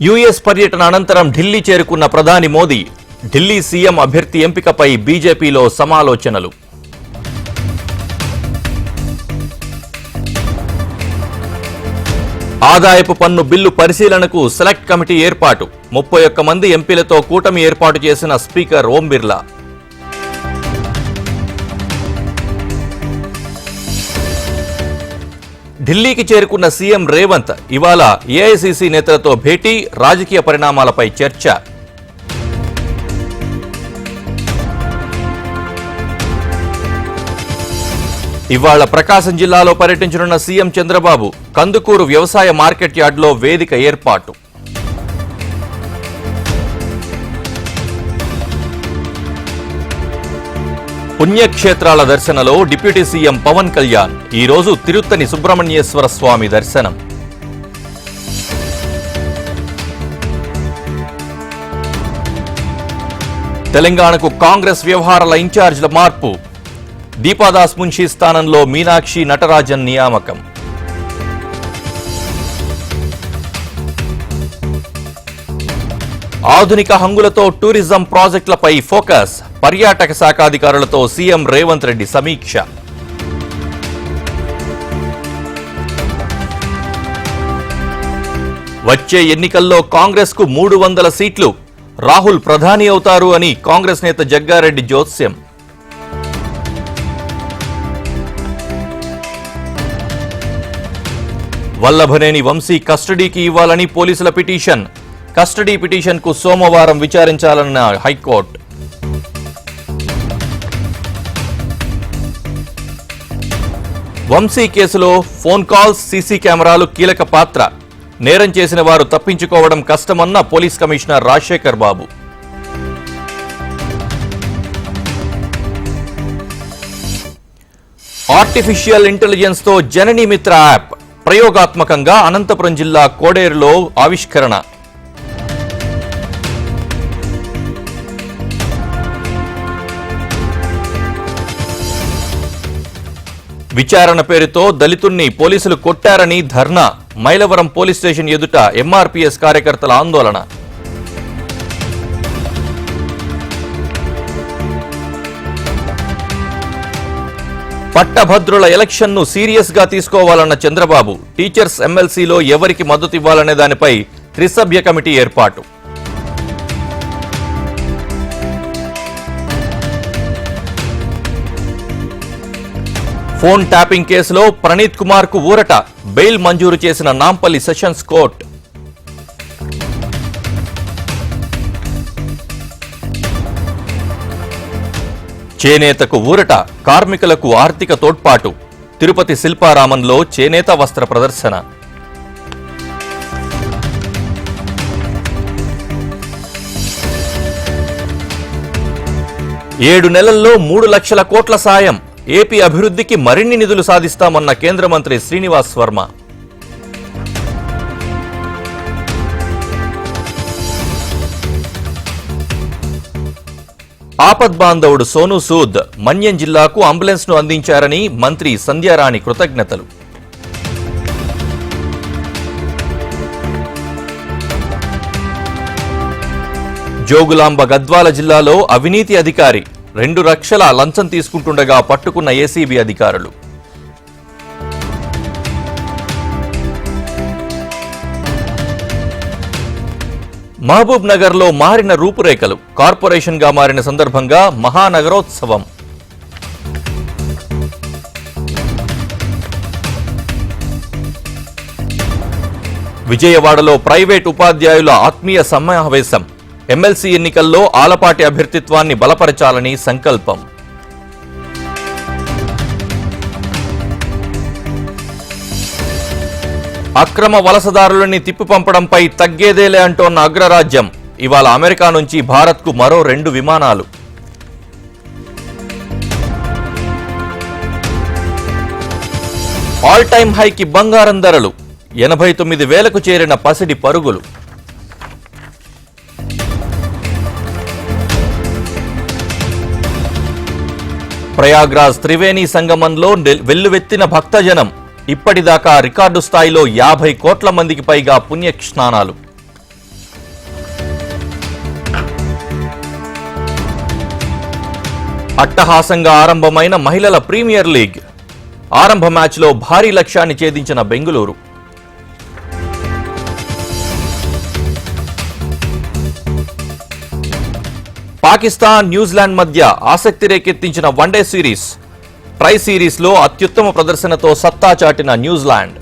US పర్యటన అనంతరం ఢిల్లీ చేరుకున్న ప్రధాని మోదీ ఢిల్లీ సీఎం అభ్యర్థి ఎంపికపై బీజేపీలో సమాలోచనలు. ఆదాయపు పన్ను బిల్లు పరిశీలనకు సెలెక్ట్ కమిటీ ఏర్పాటు. 31 మంది ఎంపీలతో కూటమి ఏర్పాటు చేసిన స్పీకర్ ఓం బిర్లా. ఢిల్లీకి చేరుకున్న సీఎం రేవంత్ ఇవాళ ఏఐసీసీ నేతలతో భేటీ, రాజకీయ పరిణామాలపై చర్చ. ఇవాళ ప్రకాశం జిల్లాలో పర్యటించనున్న సీఎం చంద్రబాబు కందుకూరు వ్యవసాయ మార్కెట్ యార్డులో వేదిక ఏర్పాటు. పుణ్యక్షేత్రాల దర్శనలో డిప్యూటీ సీఎం పవన్ కళ్యాణ్ ఈ రోజు తిరుత్తని సుబ్రహ్మణ్యేశ్వర స్వామి దర్శనం. తెలంగాణకు కాంగ్రెస్ వ్యవహారాల ఇన్ఛార్జ్ల మార్పు. దీపాదాస్ మున్షి స్థానంలో మీనాక్షి నటరాజన్ నియామకం. ఆధునిక హంగులతో టూరిజం ప్రాజెక్టులపై ఫోకస్. పర్యాటక శాఖ అధికారులతో సీఎం రేవంత్ రెడ్డి సమీక్ష. వచ్చే ఎన్నికల్లో కాంగ్రెస్ కు 300 సీట్లు. రాహుల్ ప్రధాని అవుతారు అని కాంగ్రెస్ నేత జగ్గారెడ్డి జోస్యం. వల్లభనేని వంశీ కస్టడీకి ఇవ్వాలని పోలీసుల పిటిషన్. కస్టడీ పిటిషన్కు సోమవారం విచారించాలన్న హైకోర్టు. వంశీ కేసులో ఫోన్ కాల్స్, సీసీ కెమెరాలు కీలక పాత్ర. నేరం చేసిన వారు తప్పించుకోవడం కష్టమన్న పోలీస్ కమిషనర్ రాజశేఖర్ బాబు. ఆర్టిఫిషియల్ ఇంటెలిజెన్స్ తో జననీ మిత్ర యాప్ ప్రయోగాత్మకంగా అనంతపురం జిల్లా కోడేరులో ఆవిష్కరణ. విచారణ పేరుతో దళితుణ్ణి పోలీసులు కొట్టారని ధర్నా. మైలవరం పోలీస్ స్టేషన్ ఎదుట ఎంఆర్పీఎస్ కార్యకర్తల ఆందోళన. పట్టభద్రుల ఎలక్షన్ను సీరియస్ గా తీసుకోవాలన్న చంద్రబాబు. టీచర్స్ ఎమ్మెల్సీలో ఎవరికి మద్దతు ఇవ్వాలనే దానిపై త్రిసభ్య కమిటీ ఏర్పాటు. ఫోన్ ట్యాపింగ్ కేసులో ప్రణీత్ కుమార్ కు ఊరట. బెయిల్ మంజూరు చేసిన నాంపల్లి సెషన్స్ కోర్టు. చేనేతకు ఊరట, కార్మికులకు ఆర్థిక తోడ్పాటు. తిరుపతి శిల్పారామంలో చేనేత వస్త్ర ప్రదర్శన. ఏడు నెలల్లో 3 లక్షల కోట్ల సాయం. ఏపీ అభివృద్ధికి మరిన్ని నిధులు సాధిస్తామన్న కేంద్ర మంత్రి శ్రీనివాస్ వర్మ. ఆపద్బాంధవుడు సోను సూద్ మన్యం జిల్లాకు అంబులెన్స్ ను అందించారని మంత్రి సంధ్యారాణి కృతజ్ఞతలు. జోగులాంబ గద్వాల జిల్లాలో అవినీతి అధికారి 2 లక్షల లంచం తీసుకుంటుండగా పట్టుకున్న ఏసీబీ అధికారులు. మహబూబ్ నగర్ లో మారిన రూపురేఖలు. కార్పొరేషన్ గా మారిన సందర్భంగా మహానగరోత్సవం. విజయవాడలో ప్రైవేట్ ఉపాధ్యాయుల ఆత్మీయ సమావేశం. ఎమ్మెల్సీ ఎన్నికల్లో ఆలపాటి అభ్యర్థిత్వాన్ని బలపరచాలని సంకల్పం. అక్రమ వలసదారులని తిప్పిపంపడంపై తగ్గేదేలే అంటోన్న అగ్రరాజ్యం. ఇవాళ అమెరికా నుంచి భారత్కు మరో 2 విమానాలు. ఆల్ టైమ్ హైకి బంగారం ధరలు. 89,000కు చేరిన పసిడి పరుగులు. ప్రయాగ్రాజ్ త్రివేణి సంగమంలో వెల్లువెత్తిన భక్తజనం. ఇప్పటిదాకా రికార్డు స్థాయిలో 50 కోట్ల మందికి పైగా పుణ్యస్నానాలు. అట్టహాసంగా ఆరంభమైన మహిళల ప్రీమియర్ లీగ్ ఆరంభ మ్యాచ్లో భారీ లక్ష్యాన్ని ఛేదించిన బెంగళూరు. పాకిస్తాన్ న్యూజిలాండ్ మధ్య ఆసక్తి రేకెత్తించిన వన్డే సిరీస్. ట్రై సిరీస్లో అత్యుత్తమ ప్రదర్శనతో సత్తా చాటిన న్యూజిలాండ్.